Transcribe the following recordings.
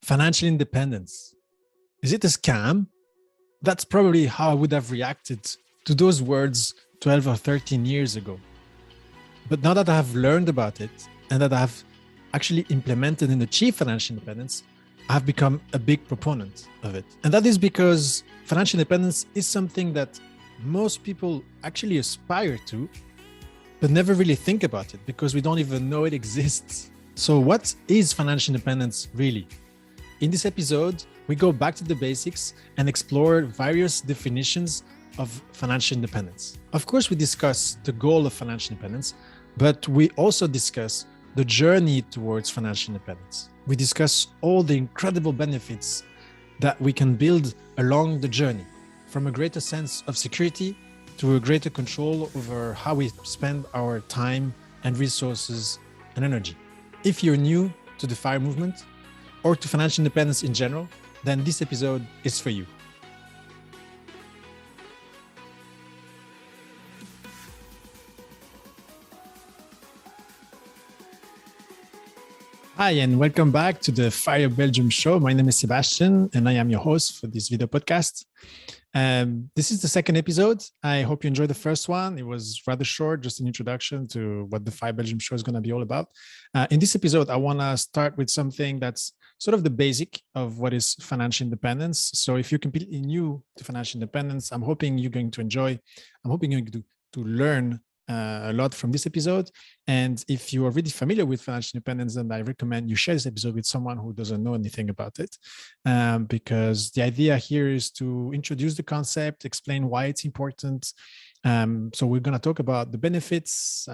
Financial independence. Is it a scam? That's probably how I would have reacted to those words 12 or 13 years ago. But now that I have learned about it and that I have actually implemented and achieved financial independence, I've become a big proponent of it. And that is because financial independence is something that most people actually aspire to, but never really think about it because we don't even know it exists. So, what is financial independence really? In this episode, we go back to the basics and explore various definitions of financial independence. Of course, we discuss the goal of financial independence, but we also discuss the journey towards financial independence. We discuss all the incredible benefits that we can build along the journey, from a greater sense of security to a greater control over how we spend our time and resources and energy. If you're new to the FIRE movement or to financial independence in general, then this episode is for you. Hi, and welcome back to the FIRE Belgium show. My name is Sebastian, and I am your host for this video podcast. This is the second episode. I hope you enjoyed the first one. It was rather short, just an introduction to what the FIRE Belgium show is going to be all about. In this episode, I want to start with something that's sort of the basic of what is financial independence. So if you're completely new to financial independence, I'm hoping you're going to enjoy, I'm hoping you're going to learn a lot from this episode. And if you're already familiar with financial independence, then I recommend you share this episode with someone who doesn't know anything about it. Because the idea here is to introduce the concept, explain why it's important. So we're going to talk about the benefits,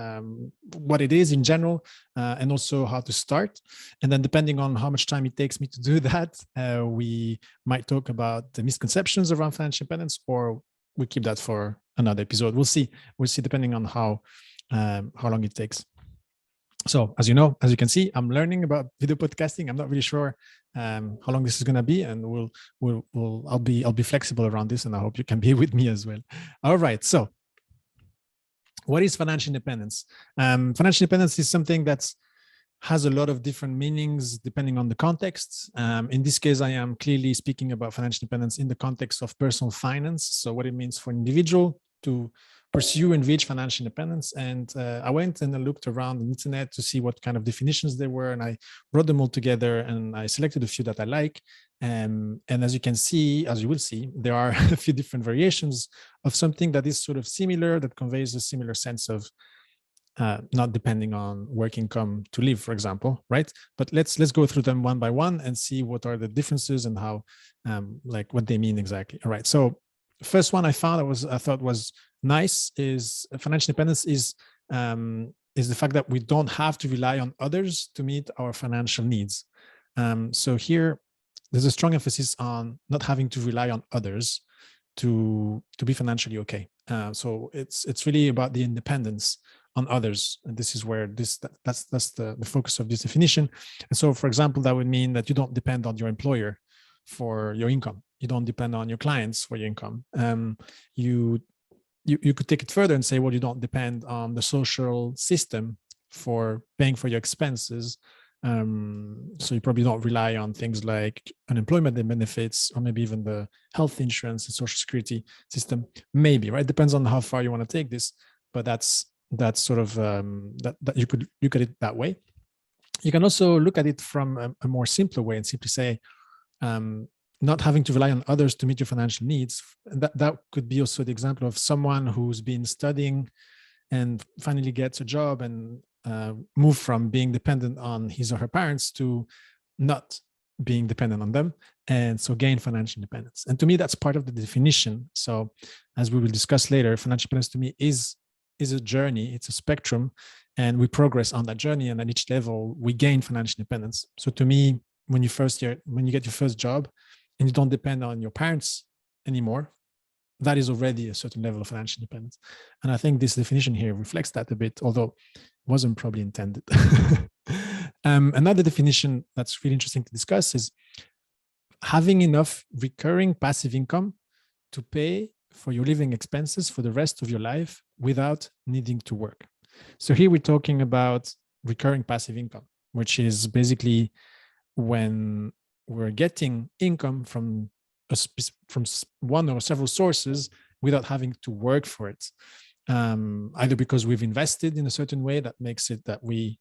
what it is in general, and also how to start. And then depending on how much time it takes me to do that, we might talk about the misconceptions around financial independence, or we keep that for another episode. We'll see depending on how long it takes. So as you can see, I'm learning about video podcasting. I'm not really sure how long this is going to be, and I'll be flexible around this, and I hope you can be with me as well. All right. So what is financial independence? Financial independence is something that has a lot of different meanings depending on the context. In this case, I am clearly speaking about financial independence in the context of personal finance. So what it means for an individual to pursue and reach financial independence. And I went and I looked around the internet to see what kind of definitions there were, and I brought them all together, and I selected a few that I like. And as you will see, there are a few different variations of something that is sort of similar, that conveys a similar sense of not depending on work income to live, for example, right? But let's go through them one by one and see what are the differences and how, what they mean exactly. All right. So first one I thought was nice is financial independence is the fact that we don't have to rely on others to meet our financial needs. So here there's a strong emphasis on not having to rely on others to be financially okay. So it's really about the independence on others, and this is where that's the focus of this definition. And so, for example, that would mean that you don't depend on your employer for your income. You don't depend on your clients for your income. You could take it further and say, well, you don't depend on the social system for paying for your expenses. So you probably don't rely on things like unemployment benefits, or maybe even the health insurance and social security system. Maybe, right? Depends on how far you want to take this, but that's sort of that you could look at it that way. You can also look at it from a more simpler way and simply say, not having to rely on others to meet your financial needs. That could be also the example of someone who's been studying and finally gets a job and move from being dependent on his or her parents to not being dependent on them, and so gain financial independence. And to me, that's part of the definition. So as we will discuss later, financial independence to me is a journey, it's a spectrum, and we progress on that journey, and at each level we gain financial independence. So to me, when you get your first job and you don't depend on your parents anymore, that is already a certain level of financial independence. And I think this definition here reflects that a bit, although it wasn't probably intended. Another definition that's really interesting to discuss is having enough recurring passive income to pay for your living expenses for the rest of your life without needing to work. So here we're talking about recurring passive income, which is basically when we're getting income from one or several sources without having to work for it. Either because we've invested in a certain way that makes it that we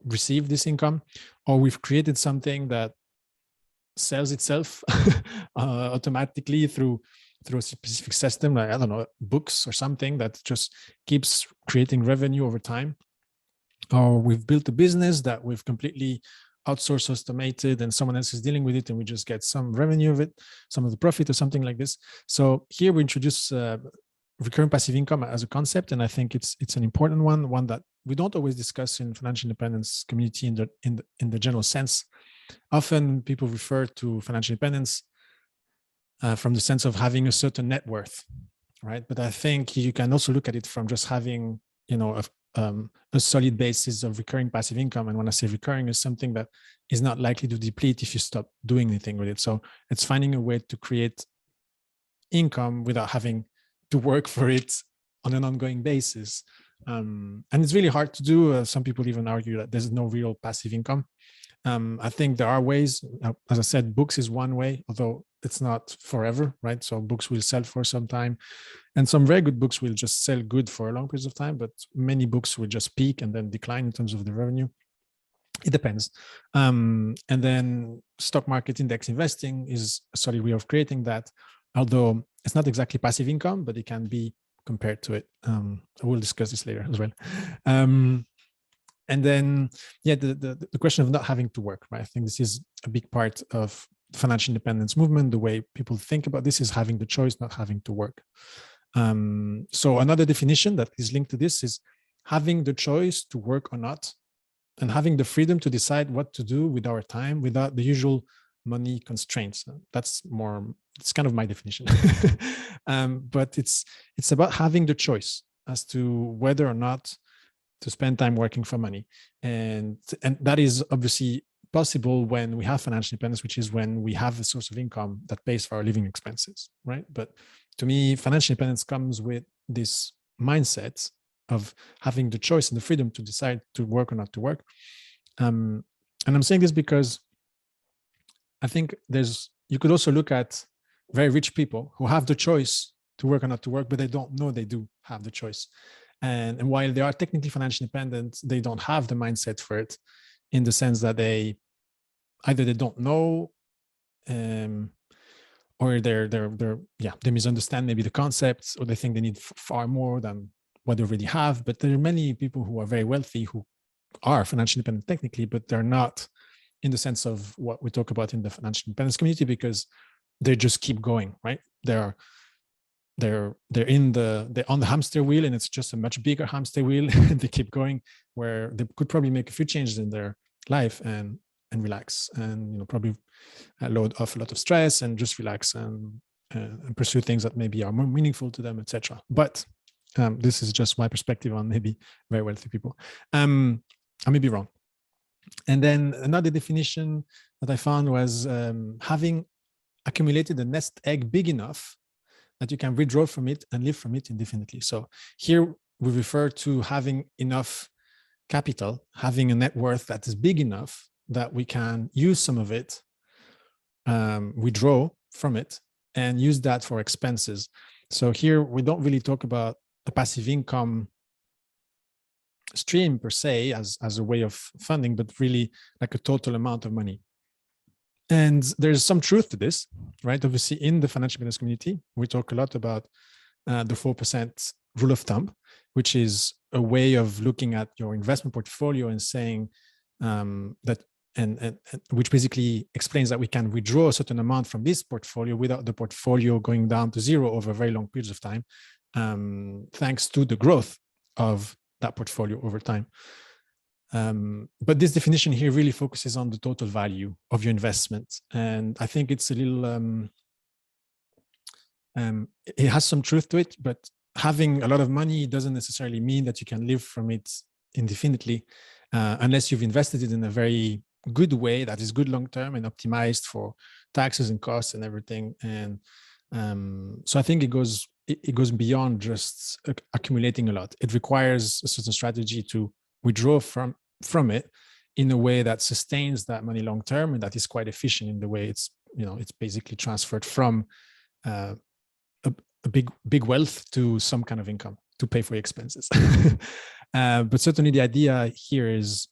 receive this income, or we've created something that sells itself automatically through a specific system, like, I don't know, books or something that just keeps creating revenue over time. Or we've built a business that we've completely outsourced, automated, and someone else is dealing with it, and we just get some revenue of it, some of the profit or something like this. So here we introduce recurring passive income as a concept, and I think it's an important one that we don't always discuss in financial independence community in the general sense. Often people refer to financial independence from the sense of having a certain net worth, right? But I think you can also look at it from just having, a solid basis of recurring passive income. And when I say recurring, is something that is not likely to deplete if you stop doing anything with it. So it's finding a way to create income without having to work for it on an ongoing basis. And it's really hard to do. Some people even argue that there's no real passive income. I think there are ways. As I said, books is one way, although it's not forever, right? So books will sell for some time, and some very good books will just sell good for a long period of time, but many books will just peak and then decline in terms of the revenue. It depends. And then stock market index investing is a solid way of creating that, although it's not exactly passive income, but it can be compared to it. I will discuss this later as well. And then, yeah, the question of not having to work, right? I think this is a big part of the financial independence movement. The way people think about this is having the choice, not having to work. So another definition that is linked to this is having the choice to work or not, and having the freedom to decide what to do with our time without the usual money constraints. It's kind of my definition. But it's about having the choice as to whether or not to spend time working for money. And that is obviously possible when we have financial independence, which is when we have a source of income that pays for our living expenses, right? But to me, financial independence comes with this mindset of having the choice and the freedom to decide to work or not to work. And I'm saying this because I think you could also look at very rich people who have the choice to work or not to work, but they don't know they do have the choice. And while they are technically financially independent, they don't have the mindset for it, in the sense that they don't know, or they misunderstand maybe the concepts, or they think they need far more than what they already have. But there are many people who are very wealthy who are financially independent technically, but they're not in the sense of what we talk about in the financial independence community, because they just keep going, right? They're on the hamster wheel, and it's just a much bigger hamster wheel. And they keep going, where they could probably make a few changes in their life and relax, and probably load off a lot of stress and just relax and pursue things that maybe are more meaningful to them, etc. But this is just my perspective on maybe very wealthy people. I may be wrong. And then another definition that I found was having accumulated a nest egg big enough that you can withdraw from it and live from it indefinitely. So here we refer to having enough capital, having a net worth that is big enough that we can use some of it, withdraw from it, and use that for expenses. So here we don't really talk about a passive income stream per se as a way of funding, but really like a total amount of money. And there's some truth to this, right? Obviously, in the financial business community, we talk a lot about the 4% rule of thumb, which is a way of looking at your investment portfolio and saying that, and which basically explains that we can withdraw a certain amount from this portfolio without the portfolio going down to zero over very long periods of time, thanks to the growth of that portfolio over time. But this definition here really focuses on the total value of your investment. And I think it's a little, it has some truth to it, but having a lot of money doesn't necessarily mean that you can live from it indefinitely, unless you've invested it in a very good way that is good long-term and optimized for taxes and costs and everything. And so I think it goes beyond just accumulating a lot. It requires a certain strategy to withdraw from it in a way that sustains that money long term and that is quite efficient in the way it's, it's basically transferred from uh, a big wealth to some kind of income to pay for your expenses. But certainly the idea here is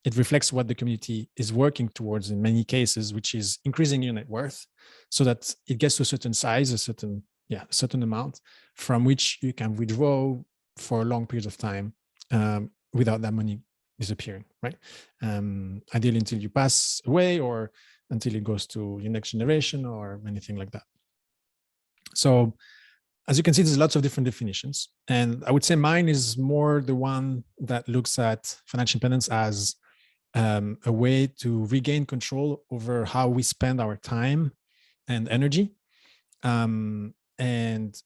it reflects what the community is working towards in many cases, which is increasing your net worth so that it gets to a certain size, a certain amount from which you can withdraw for a long period of time without that money disappearing, right? Ideally until you pass away or until it goes to your next generation or anything like that. So as you can see, there's lots of different definitions. And I would say mine is more the one that looks at financial independence as a way to regain control over how we spend our time and energy. And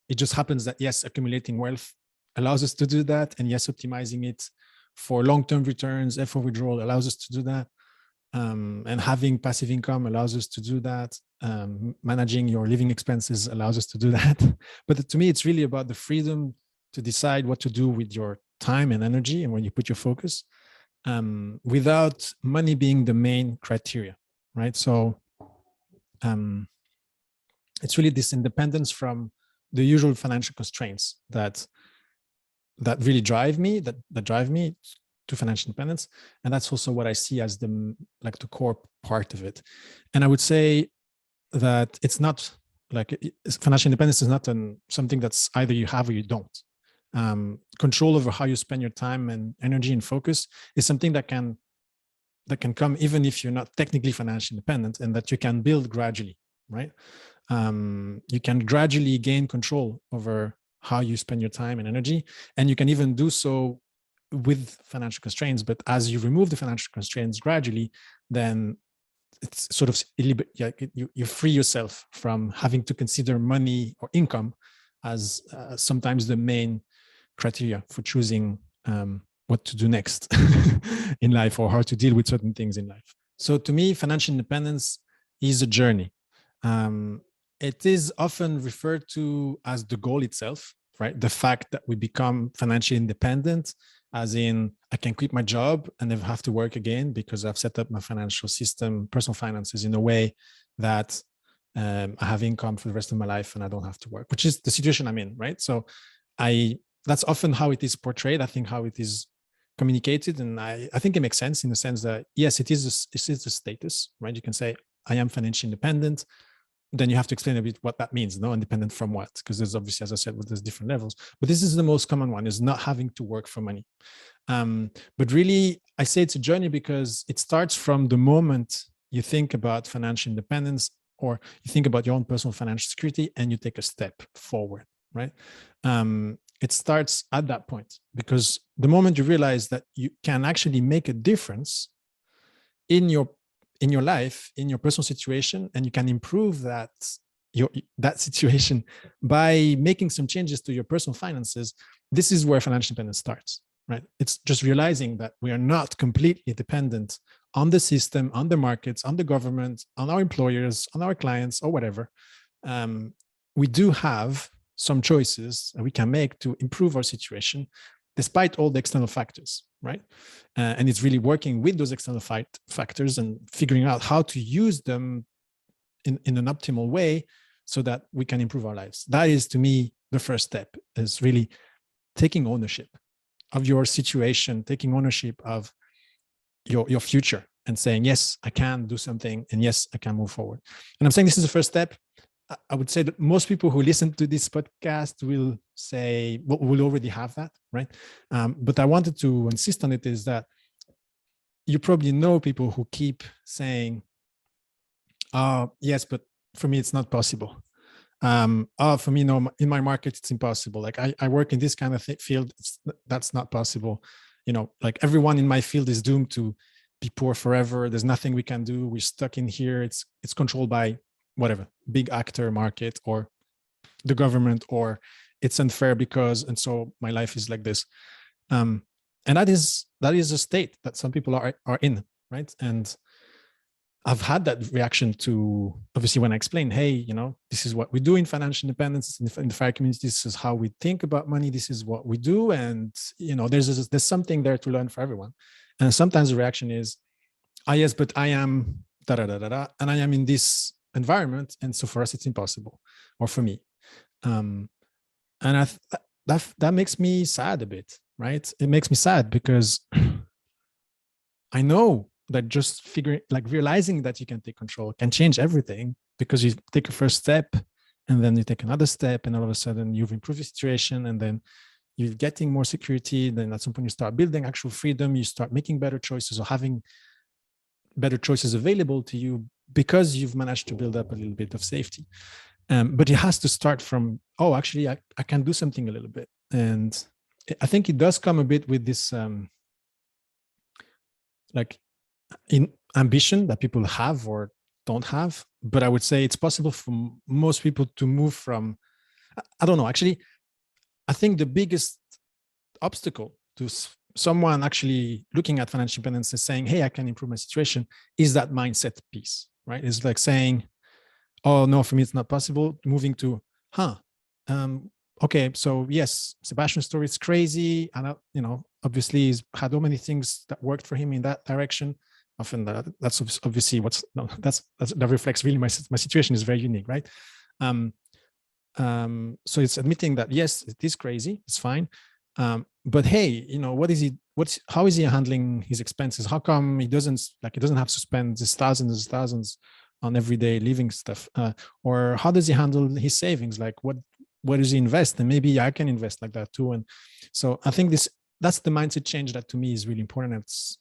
it just happens that, yes, accumulating wealth allows us to do that. And yes, optimizing it for long-term returns, for withdrawal allows us to do that. And having passive income allows us to do that. Managing your living expenses allows us to do that. But to me, it's really about the freedom to decide what to do with your time and energy and when you put your focus, without money being the main criteria, right? So it's really this independence from the usual financial constraints that really drive me, that drive me to financial independence. And that's also what I see as the core part of it. And I would say that it's not like financial independence is not something that's either you have or you don't. Control over how you spend your time and energy and focus is something that can come even if you're not technically financially independent, and that you can build gradually, right? You can gradually gain control over how you spend your time and energy, and you can even do so with financial constraints. But as you remove the financial constraints gradually, then it's sort of you free yourself from having to consider money or income as sometimes the main criteria for choosing what to do next in life or how to deal with certain things in life. So to me, financial independence is a journey. It is often referred to as the goal itself, right? The fact that we become financially independent, as in I can quit my job and never have to work again because I've set up my financial system, personal finances in a way that I have income for the rest of my life and I don't have to work, which is the situation I'm in, right? So that's often how it is portrayed. I think how it is communicated. And I think it makes sense in the sense that, yes, it is a status, right? You can say, I am financially independent. Then you have to explain a bit what that means, no? Independent from what? Because there's obviously, as I said, there's different levels. But this is the most common one, is not having to work for money. But really, I say it's a journey because it starts from the moment you think about financial independence or you think about your own personal financial security and you take a step forward, right? It starts at that point, because the moment you realize that you can actually make a difference in your life, in your personal situation, and you can improve that situation by making some changes to your personal finances, this is where financial independence starts, right? It's just realizing that we are not completely dependent on the system, on the markets, on the government, on our employers, on our clients, or whatever. We do have some choices that we can make to improve our situation despite all the external factors, right? And it's really working with those external factors and figuring out how to use them in an optimal way so that we can improve our lives. That is, to me, the first step, is really taking ownership of your situation, taking ownership of your future and saying, yes, I can do something, and yes, I can move forward. And I'm saying this is the first step. I would say that most people who listen to this podcast will say, well, will already have that, right? But I wanted to insist on it, is that you probably know people who keep saying, oh, yes, but for me, it's not possible. Oh, for me, no, in my market, it's impossible. Like I work in this kind of field, that's not possible. Like everyone in my field is doomed to be poor forever. There's nothing we can do. We're stuck in here. It's controlled by whatever, big actor market or the government, or it's unfair because, and so my life is like this. And that is a state that some people are in, right? And I've had that reaction to, obviously, when I explain, hey, this is what we do in financial independence, in the FIRE community, this is how we think about money, this is what we do. And, there's something there to learn for everyone. And sometimes the reaction is, yes, but I am da da da da da, and I am in this environment, and so for us it's impossible, or for me. Um, and that makes me sad a bit, right? It makes me sad because I know that just figuring, like realizing that you can take control can change everything, because you take a first step and then you take another step, and all of a sudden you've improved the situation, and then you're getting more security. Then at some point you start building actual freedom, you start making better choices or having better choices available to you because you've managed to build up a little bit of safety. But it has to start from, oh, actually, I can do something a little bit. And I think it does come a bit with this like in ambition that people have or don't have. But I would say it's possible for most people to move from, I don't know, actually, I think the biggest obstacle to someone actually looking at financial independence and saying, hey, I can improve my situation, is that mindset piece, right? It's like saying, oh no, for me it's not possible, moving to, okay, so yes, Sebastian's story is crazy, and obviously he's had so many things that worked for him in that direction. Often that's obviously that reflects really my situation is very unique, right? So it's admitting that yes, it is crazy, it's fine, but hey, how is he handling his expenses? How come he doesn't have to spend these thousands on everyday living stuff, or how does he handle his savings? Like what does he invest? And maybe I can invest like that too. And so I think that's the mindset change that to me is really important. It's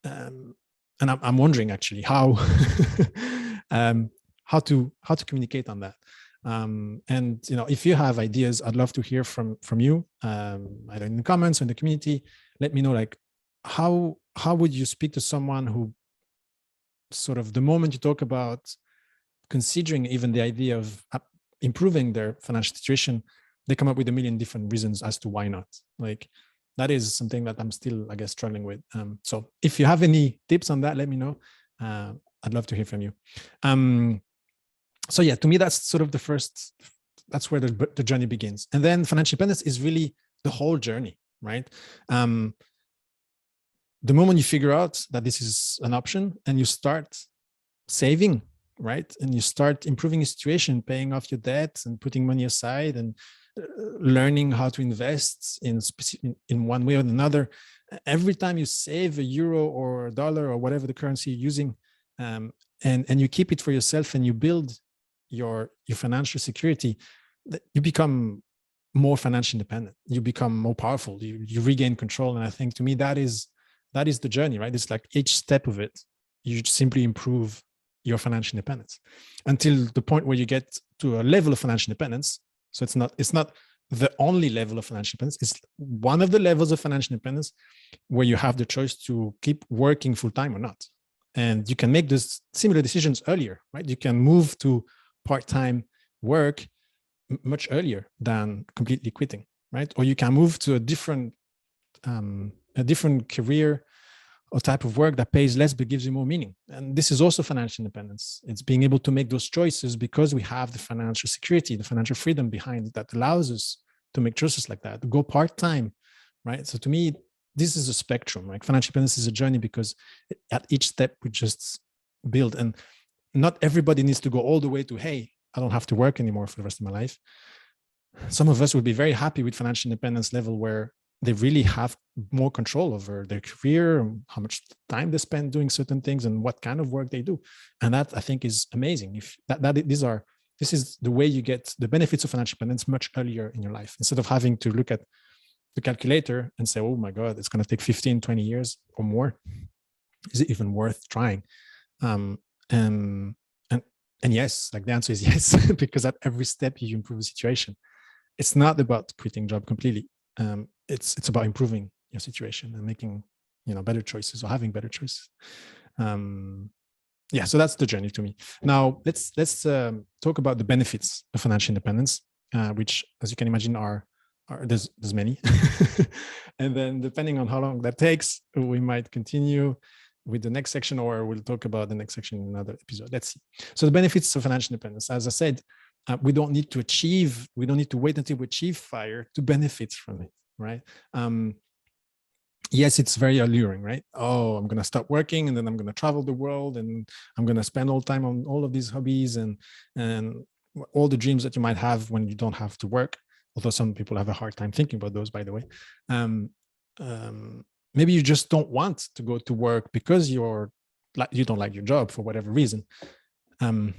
and I'm wondering actually how how to communicate on that. And if you have ideas, I'd love to hear from you, either in the comments or in the community. Let me know, like, how would you speak to someone who sort of, the moment you talk about considering even the idea of improving their financial situation, they come up with a million different reasons as to why not. Like, that is something that I'm still, I guess, struggling with. So if you have any tips on that, let me know. I'd love to hear from you. So yeah, to me, that's sort of that's where the journey begins. And then financial independence is really the whole journey, right? The moment you figure out that this is an option and you start saving, right? And you start improving your situation, paying off your debt and putting money aside, and learning how to invest in one way or another. Every time you save a euro or a dollar or whatever the currency you're using, and you keep it for yourself and you build your financial security, you become more financially independent. You become more powerful. You regain control. And I think, to me, that is the journey, right? It's like each step of it, you simply improve your financial independence until the point where you get to a level of financial independence. So it's not the only level of financial independence. It's one of the levels of financial independence where you have the choice to keep working full time or not. And you can make those similar decisions earlier, right? You can move to part-time work much earlier than completely quitting, right? Or you can move to a different career or type of work that pays less but gives you more meaning. And this is also financial independence. It's being able to make those choices because we have the financial security, the financial freedom behind it that allows us to make choices like that, to go part-time, right? So to me, this is a spectrum, right? Financial independence is a journey because at each step we just build. And not everybody needs to go all the way to, hey, I don't have to work anymore for the rest of my life. Some of us would be very happy with financial independence level where they really have more control over their career, how much time they spend doing certain things and what kind of work they do. And that, I think, is amazing. If this is the way you get the benefits of financial independence much earlier in your life, instead of having to look at the calculator and say, oh my God, it's going to take 15, 20 years or more. Is it even worth trying? And yes, like the answer is yes, because at every step you improve the situation. It's not about quitting job completely. It's about improving your situation and making better choices or having better choices. Yeah, so that's the journey to me. Now let's talk about the benefits of financial independence, which, as you can imagine, are there's many. And then depending on how long that takes, we might continue with the next section, or we'll talk about the next section in another episode. Let's see. So the benefits of financial independence, as I said, we don't need to wait until we achieve FIRE to benefit from it, right? yes, it's very alluring, right? Oh, I'm going to stop working and then I'm going to travel the world and I'm going to spend all time on all of these hobbies and all the dreams that you might have when you don't have to work. Although some people have a hard time thinking about those, by the way. Um, Maybe you just don't want to go to work because you don't like your job for whatever reason. Um,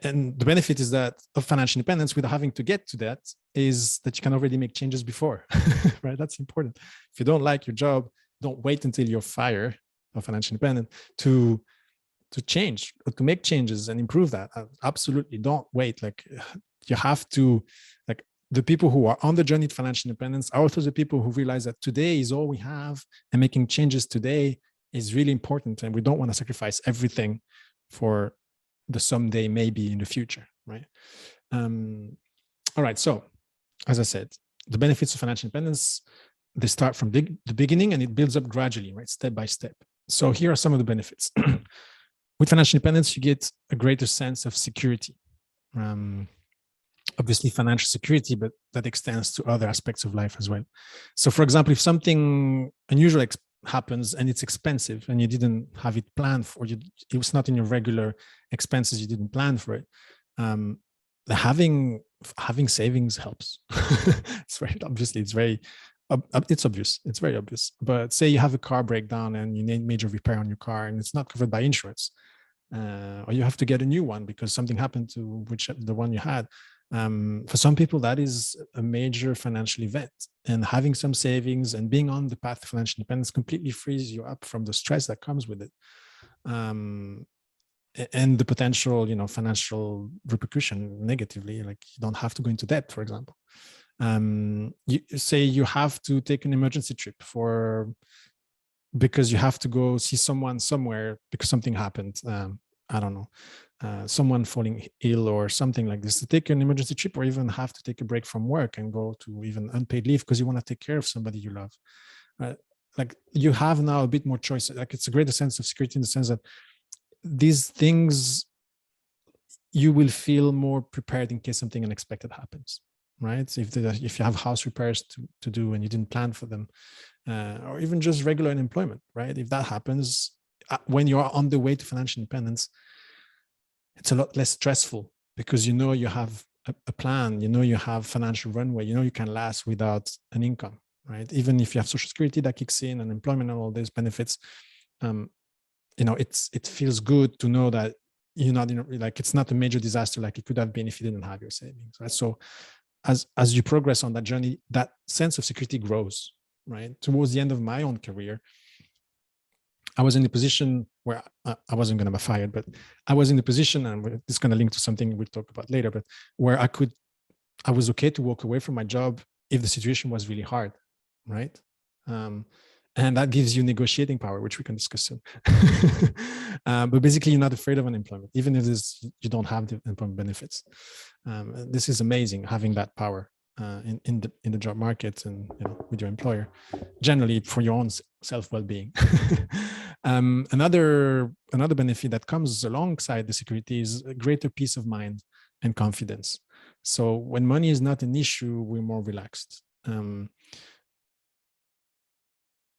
and the benefit is that of financial independence without having to get to that is that you can already make changes before, right? That's important. If you don't like your job, don't wait until you're fired or financially independent to change or to make changes and improve that. Absolutely, don't wait. Like you have to, like the people who are on the journey to financial independence are also the people who realize that today is all we have, and making changes today is really important, and we don't want to sacrifice everything for the someday maybe in the future, right? All right, so as I said, the benefits of financial independence, they start from the beginning and it builds up gradually, right? Step by step. So here are some of the benefits. With financial independence, you get a greater sense of security. Obviously financial security, but that extends to other aspects of life as well. So for example, if something unusual happens and it's expensive and you didn't have it planned for, it was not in your regular expenses, you didn't plan for it, having savings helps. It's very obviously it's obvious, it's very obvious. But say you have a car breakdown and you need major repair on your car and it's not covered by insurance, or you have to get a new one because something happened to the one you had. For some people, that is a major financial event, and having some savings and being on the path to financial independence completely frees you up from the stress that comes with it, and the potential, financial repercussion negatively. Like you don't have to go into debt, for example. You say you have to take an emergency trip because you have to go see someone somewhere because something happened. I don't know, someone falling ill or something like this, to take an emergency trip, or even have to take a break from work and go to even unpaid leave because you want to take care of somebody you love. Like you have now a bit more choice. Like it's a greater sense of security in the sense that these things, you will feel more prepared in case something unexpected happens, right? If you have house repairs to do and you didn't plan for them, or even just regular unemployment, right? If that happens, when you are on the way to financial independence, it's a lot less stressful because you have a plan, you have financial runway, you can last without an income, right? Even if you have social security that kicks in and employment and all these benefits, it feels good to know that you're not, like it's not a major disaster like it could have been if you didn't have your savings, right? So as you progress on that journey, that sense of security grows, right? Towards the end of my own career, I was in a position where I wasn't going to be fired, but I was in a position, and this is going to link to something we'll talk about later, but where I was okay to walk away from my job if the situation was really hard, right? And that gives you negotiating power, which we can discuss soon. But basically, you're not afraid of unemployment, even if you don't have the employment benefits. This is amazing, having that power in the job market and with your employer, generally for your own self well-being. Another benefit that comes alongside the security is a greater peace of mind and confidence. So when money is not an issue, we're more relaxed.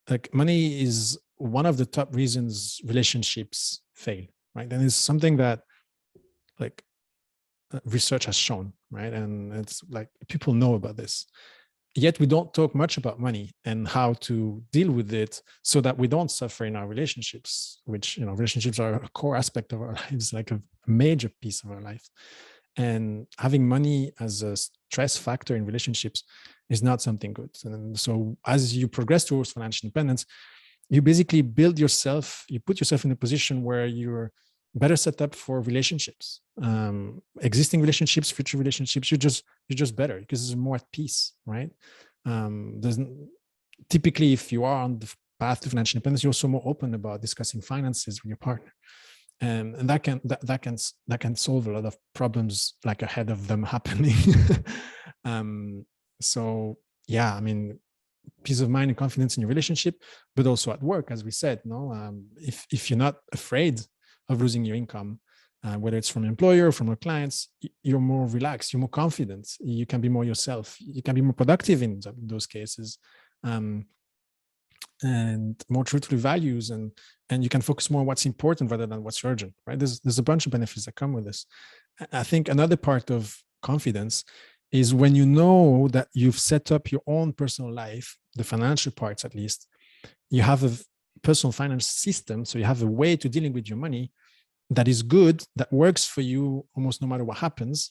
Like money is one of the top reasons relationships fail, right? And it's something that like research has shown, right? And it's like people know about this. Yet we don't talk much about money and how to deal with it so that we don't suffer in our relationships, which, relationships are a core aspect of our lives, like a major piece of our life. And having money as a stress factor in relationships is not something good. And so as you progress towards financial independence, you basically put yourself in a position where you're better set up for relationships, existing relationships, future relationships. You're just better because you're more at peace, right? Typically, if you are on the path to financial independence, you're also more open about discussing finances with your partner, and that can solve a lot of problems like ahead of them happening. So yeah, I mean, peace of mind and confidence in your relationship, but also at work, as we said. If you're not afraid of losing your income, whether it's from your employer or from your clients, you're more relaxed, you're more confident, you can be more yourself, you can be more productive in those cases. and more true to the values, and you can focus more on what's important rather than what's urgent, right? There's a bunch of benefits that come with this. I think another part of confidence is when you know that you've set up your own personal life, the financial parts at least, you have a personal finance system, so you have a way to dealing with your money that is good, that works for you almost no matter what happens.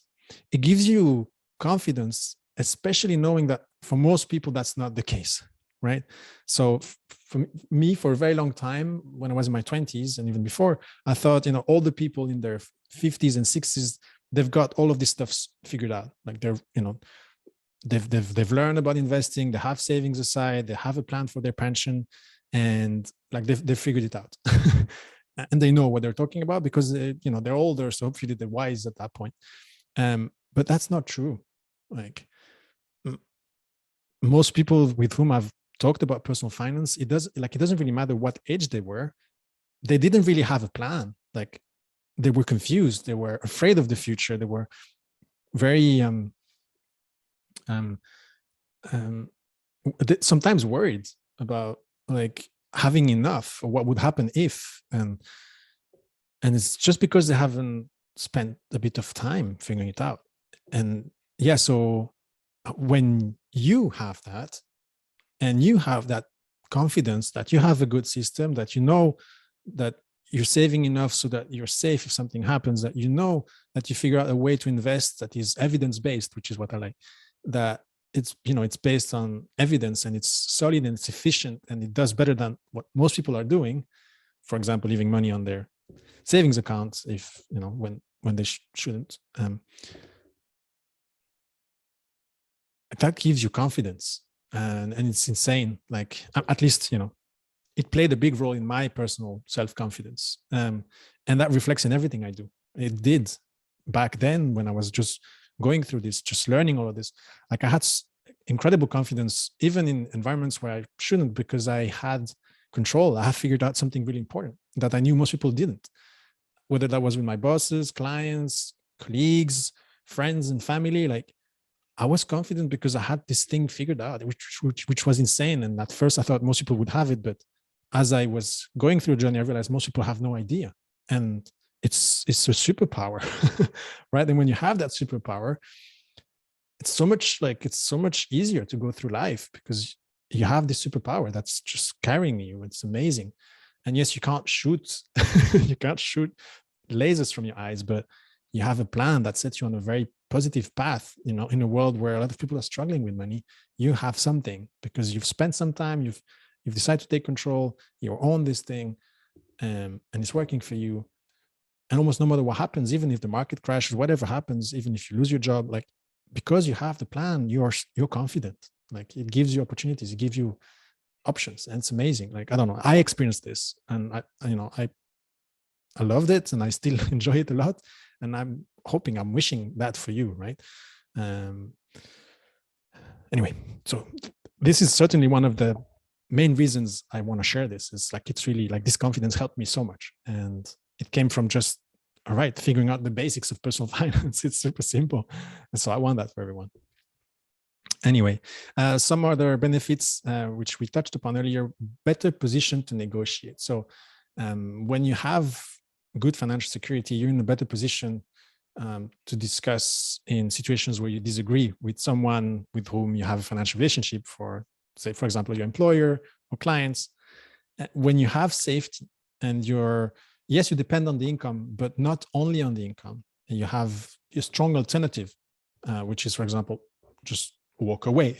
It gives you confidence, especially knowing that for most people that's not the case, right? So for me, for a very long time, when I was in my 20s and even before, I thought, all the people in their 50s and 60s, they've got all of this stuff figured out. Like they've learned about investing, they have savings aside, they have a plan for their pension, and like they've figured it out. And they know what they're talking about because they're older, so hopefully they're wise at that point. But that's not true. Like most people with whom I've talked about personal finance, it doesn't really matter what age they were. They didn't really have a plan. Like they were confused. They were afraid of the future. They were very sometimes worried about like having enough or what would happen if, and it's just because they haven't spent a bit of time figuring it out. And yeah, so when you have that and you have that confidence that you have a good system, that that you're saving enough so that you're safe if something happens, that that you figure out a way to invest that is evidence-based, which is what I like, that it's based on evidence and it's solid and it's efficient and it does better than what most people are doing. For example, leaving money on their savings accounts if when they shouldn't. That gives you confidence, and it's insane. Like at least it played a big role in my personal self-confidence, and that reflects in everything I do. It did back then when I was just going through this, just learning all of this. Like I had incredible confidence even in environments where I shouldn't, because I had control. I have figured out something really important that I knew most people didn't, whether that was with my bosses, clients, colleagues, friends, and family. Like I was confident because I had this thing figured out, which was insane. And at first I thought most people would have it, but as I was going through a journey, I realized most people have no idea. And it's a superpower, right? And when you have that superpower, it's so much easier to go through life because you have this superpower that's just carrying you. It's amazing. And yes, you can't shoot, you can't shoot lasers from your eyes, but you have a plan that sets you on a very positive path. In a world where a lot of people are struggling with money, you have something because you've spent some time, you've decided to take control, you own this thing, and it's working for you. And almost no matter what happens, even if the market crashes, whatever happens, even if you lose your job, like because you have the plan, you're confident. Like it gives you opportunities, it gives you options, and it's amazing. Like I don't know, I experienced this, and I loved it, and I still enjoy it a lot. And I'm wishing that for you, right? Anyway, so this is certainly one of the main reasons I want to share this. Is like it's really like this confidence helped me so much, and it came from just figuring out the basics of personal finance. It's super simple, and so I want that for everyone. Anyway, some other benefits which we touched upon earlier: better position to negotiate. So when you have good financial security, you're in a better position to discuss in situations where you disagree with someone with whom you have a financial relationship, for example, your employer or clients. When you have safety and you depend on the income, but not only on the income, and you have a strong alternative, which is, for example, just walk away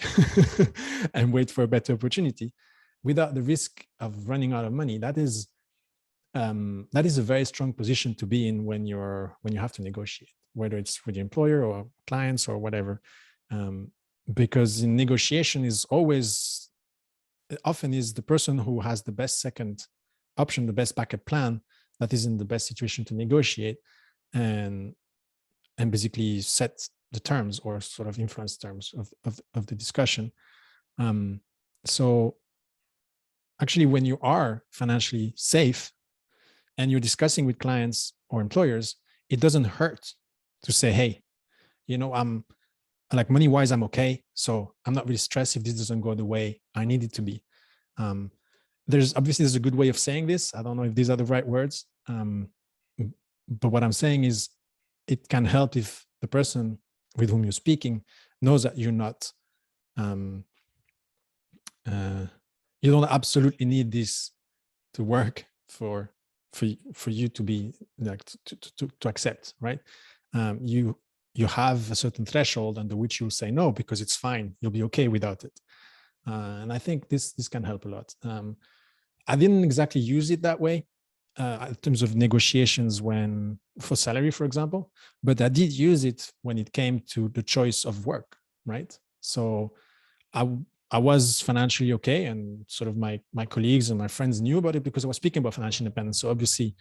and wait for a better opportunity without the risk of running out of money. That is a very strong position to be in when you have to negotiate, whether it's with your employer or clients or whatever, because in negotiation often is the person who has the best second option, the best backup plan, that is in the best situation to negotiate and basically set the terms or sort of influence terms of the discussion. So actually, when you are financially safe and you're discussing with clients or employers, it doesn't hurt to say, hey, I'm like money-wise, I'm okay. So I'm not really stressed if this doesn't go the way I need it to be. there's a good way of saying this. I don't know if these are the right words. But what I'm saying is it can help if the person with whom you're speaking knows that you're not, you don't absolutely need this to work for you to be like to accept, right? You have a certain threshold under which you'll say no because it's fine. You'll be okay without it. And I think this can help a lot. I didn't exactly use it that way in terms of negotiations for salary, for example, but I did use it when it came to the choice of work, right? So I was financially okay, and sort of my colleagues and my friends knew about it because I was speaking about financial independence. So obviously,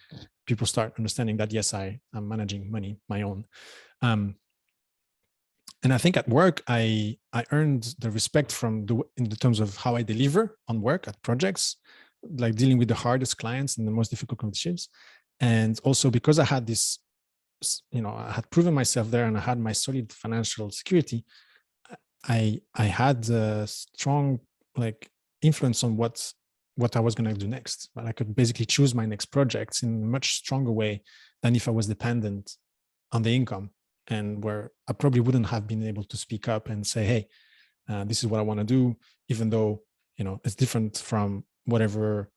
people start understanding that yes, I'm managing money my own. And I think at work, I earned the respect in the terms of how I deliver on work at projects, like dealing with the hardest clients in the most difficult conditions. And also because I had this, I had proven myself there and I had my solid financial security, I had a strong like influence on what I was going to do next. But I could basically choose my next projects in a much stronger way than if I was dependent on the income, and where I probably wouldn't have been able to speak up and say, hey, this is what I want to do, even though, it's different from whatever,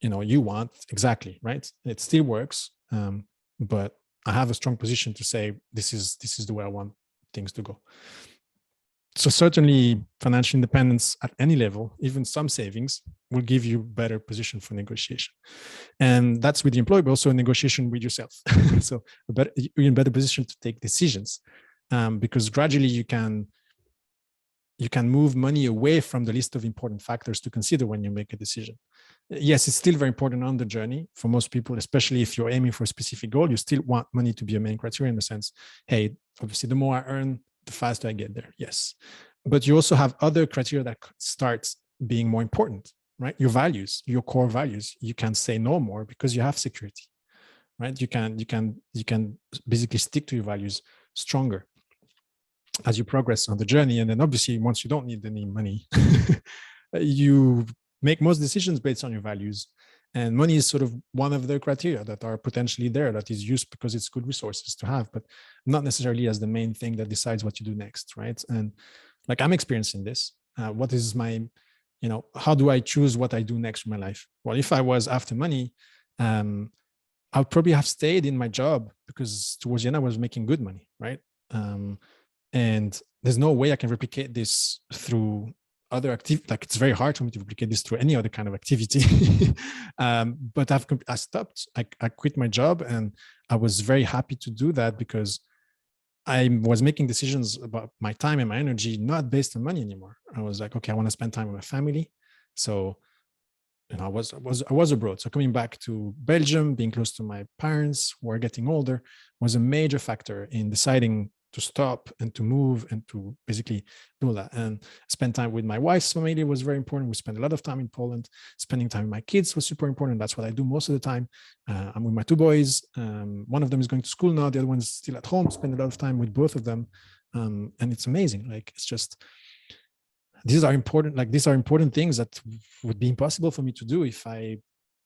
you want exactly, right? It still works. But I have a strong position to say, this is the way I want things to go. So certainly financial independence at any level, even some savings, will give you better position for negotiation. And that's with the employer, but also a negotiation with yourself. So you're in better position to take decisions, because gradually you can move money away from the list of important factors to consider when you make a decision. Yes, it's still very important on the journey for most people, especially if you're aiming for a specific goal. You still want money to be a main criteria in the sense, hey, obviously the more I earn, the faster I get there. Yes. But you also have other criteria that starts being more important, right? Your values, your core values. You can say no more because you have security, right? You can basically stick to your values stronger as you progress on the journey. And then obviously once you don't need any money, you make most decisions based on your values. And money is sort of one of the criteria that are potentially there, that is used because it's good resources to have, but not necessarily as the main thing that decides what you do next, right? And like I'm experiencing this. What is my, how do I choose what I do next in my life? Well, if I was after money, I'll probably have stayed in my job because towards the end I was making good money, right? And there's no way I can replicate this through other activity. Like it's very hard for me to replicate this through any other kind of activity. But I stopped. I quit my job, and I was very happy to do that because I was making decisions about my time and my energy not based on money anymore. I was like, okay, I want to spend time with my family. So, I was abroad. So coming back to Belgium, being close to my parents who are getting older, was a major factor in deciding to stop and to move and to basically do that. And spend time with my wife's family was very important. We spent a lot of time in Poland. Spending time with my kids was super important. That's what I do most of the time. I'm with my two boys. One of them is going to school now. The other one's still at home. Spend a lot of time with both of them. And it's amazing. Like, it's just, these are important things that would be impossible for me to do if I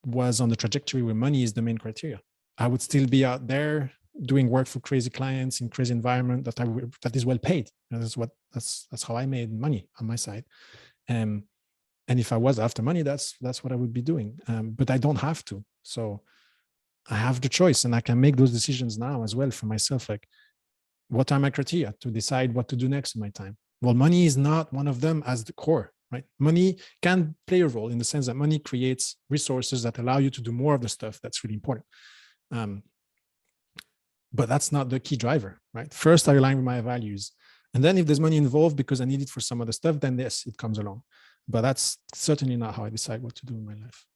was on the trajectory where money is the main criteria. I would still be out there doing work for crazy clients in crazy environment that is well paid. That's how I made money on my side. And if I was after money, that's what I would be doing. But I don't have to. So I have the choice, and I can make those decisions now as well for myself. Like, what are my criteria to decide what to do next in my time? Well, money is not one of them as the core, right? Money can play a role in the sense that money creates resources that allow you to do more of the stuff that's really important. But that's not the key driver, right? First, I align with my values. And then if there's money involved because I need it for some other stuff, then yes, it comes along. But that's certainly not how I decide what to do in my life.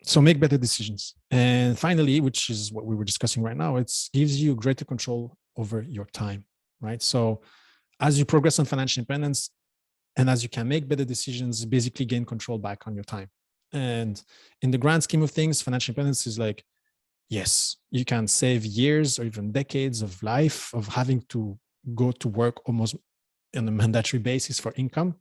So make better decisions. And finally, which is what we were discussing right now, it gives you greater control over your time, right? So as you progress on financial independence, and as you can make better decisions, basically gain control back on your time. And in the grand scheme of things, financial independence is like, yes, you can save years or even decades of life of having to go to work almost on a mandatory basis for income.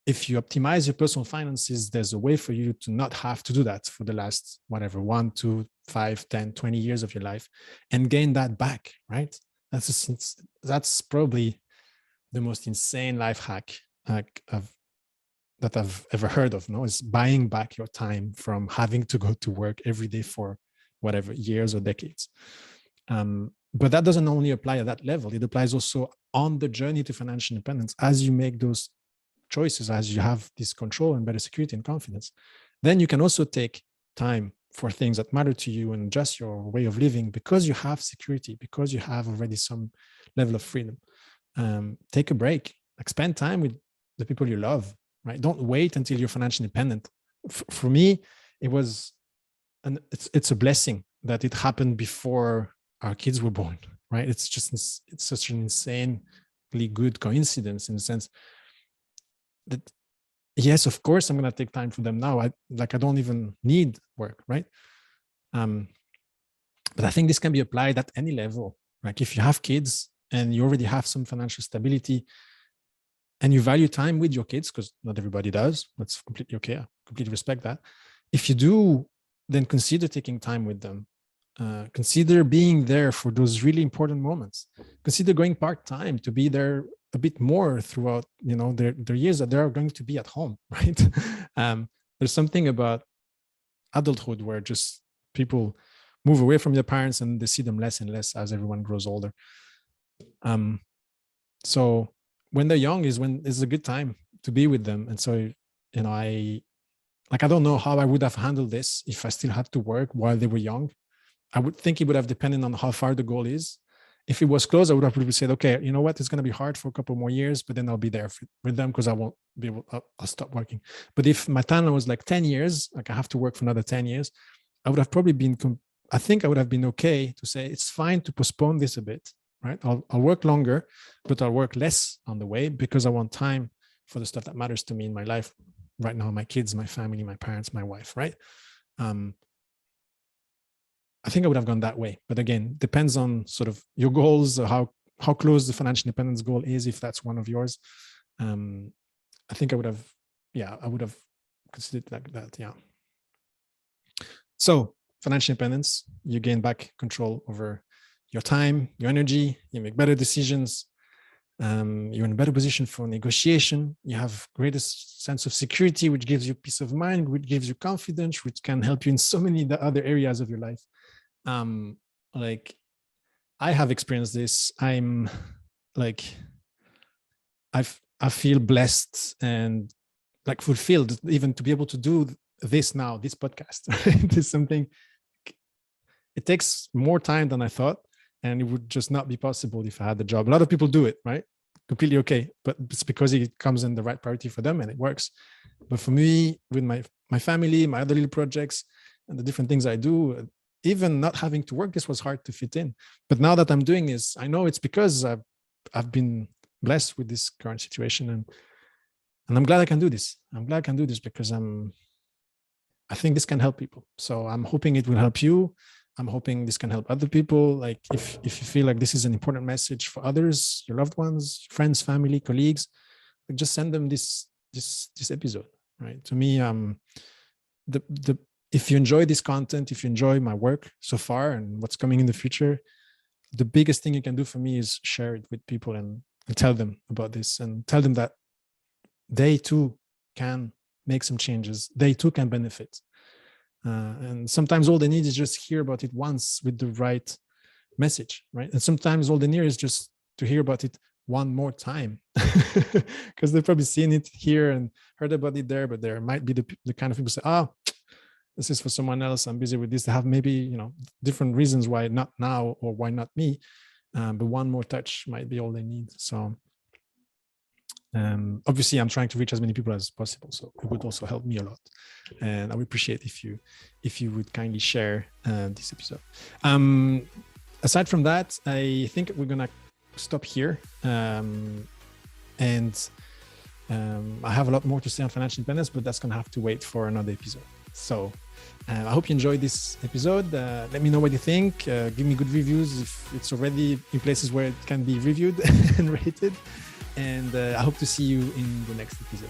if you optimize your personal finances, there's a way for you to not have to do that for the last, whatever, 1, 2, 5, 10, 20 years of your life and gain that back, right? That's probably the most insane life hack that I've ever heard of, no, is buying back your time from having to go to work every day for whatever years or decades. But that doesn't only apply at that level. It applies also on the journey to financial independence. As you make those choices, as you have this control and better security and confidence, then you can also take time for things that matter to you and adjust your way of living because you have security, because you have already some level of freedom. Take a break, like spend time with the people you love, right? Don't wait until you're financially independent. For me, it was, and it's a blessing that it happened before our kids were born, right? It's such an insanely good coincidence in the sense that, yes, of course, I'm going to take time for them now. I don't even need work, right? But I think this can be applied at any level. Like if you have kids and you already have some financial stability and you value time with your kids, because not everybody does, that's completely okay. I completely respect that. If you do, then consider taking time with them. Consider being there for those really important moments. Consider going part-time to be there a bit more throughout, their years that they're going to be at home, right? There's something about adulthood where just people move away from their parents and they see them less and less as everyone grows older. So when they're young is a good time to be with them. And so, I don't know how I would have handled this if I still had to work while they were young. I would think it would have depended on how far the goal is. If it was close, I would have probably said, okay, you know what, it's going to be hard for a couple more years, but then I'll be there with them because I won't be able, I'll stop working. But if my timeline was like 10 years, like I have to work for another 10 years, I would have probably I think I would have been okay to say, it's fine to postpone this a bit, right? I'll work longer, but I'll work less on the way because I want time for the stuff that matters to me in my life right now, my kids, my family, my parents, my wife, right? I think I would have gone that way. But again, depends on sort of your goals, or how close the financial independence goal is, if that's one of yours. I think I would have considered like that. Yeah. So financial independence, you gain back control over your time, your energy, you make better decisions. You're in a better position for negotiation. You have greatest sense of security, which gives you peace of mind, which gives you confidence, which can help you in so many other areas of your life. Like I have experienced this. I'm like, I feel blessed and like fulfilled even to be able to do this now, this podcast. It is something, it takes more time than I thought, and it would just not be possible if I had the job. A lot of people do it, right? Completely okay, but it's because it comes in the right priority for them and it works. But for me, with my family, my other little projects and the different things I do, even not having to work, this was hard to fit in. But now that I'm doing this, I know it's because I've been blessed with this current situation, and I'm glad I can do this. I'm glad I can do this because I think this can help people. So I'm hoping it will help you. I'm hoping this can help other people. Like if you feel like this is an important message for others, your loved ones, friends, family, colleagues, just send them this episode, right? To me, if you enjoy this content, if you enjoy my work so far and what's coming in the future, the biggest thing you can do for me is share it with people and tell them about this, and tell them that they too can make some changes. They too can benefit. And sometimes all they need is just hear about it once with the right message, right? And sometimes all they need is just to hear about it one more time, because they've probably seen it here and heard about it there, but there might be the kind of people say, oh, this is for someone else. I'm busy with this. They have maybe, different reasons why not now or why not me. But one more touch might be all they need. So obviously I'm trying to reach as many people as possible. So it would also help me a lot. And I would appreciate if you would kindly share this episode. Aside from that, I think we're going to stop here. And I have a lot more to say on financial independence, but that's going to have to wait for another episode. So I hope you enjoyed this episode. Let me know what you think. Give me good reviews if it's already in places where it can be reviewed and rated. And I hope to see you in the next episode.